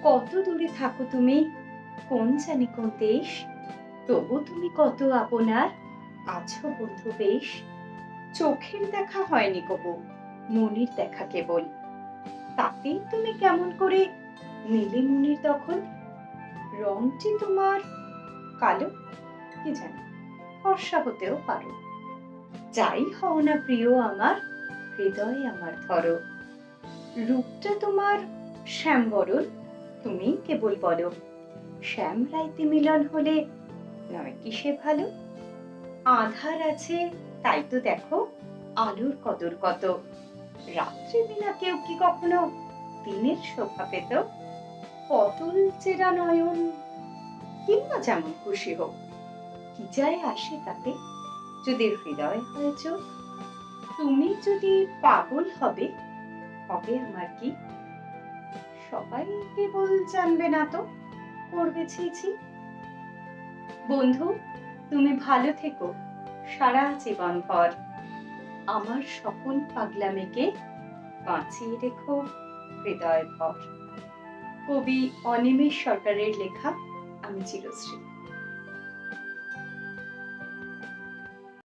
কত দূরে থাকো তুমি, কোন জানি কোন দেশ, তবু তুমি কত আপনার, আছো বন্ধু বেশ। চোখের দেখা হয়নি কবু, মনের দেখা কেবল, তাতেই তুমি কেমন করে নিলে মনের দখল। রংটি তোমার কালো, কি জানি ফর্সা হতেও পারো। যাই হও না প্রিয় আমার, হৃদয় আমার ধরো। রূপটা তোমার শ্যামবরণ, তুমি কেবল বলো, শ্যাম রাইতে মিলন হলে নয় কি সে ভালো। আধার আছে তাই তো দেখো, আলোর কদর কত। রাত্রি বিনা কেউ কি কখনো দিনের শোভা পেত। পটল চেরা নয়ন কিংবা যেমন খুশি হোক, কি যায় আসে তাতে, যদি হৃদয় হয় চোখ। তুমি যদি পাগল হবে, হবে আমার কি, সবাই কেবল জানবে না তো, করবে ছি ছি। বন্ধু, তুমি ভালো থেকো সারা জীবন ভর, আমার সকল পাগলামিকে বাঁচিয়ে রেখো হৃদয় ভর। কবি অনিমেষ সরকারের লেখা। আমি চিরশ্রী।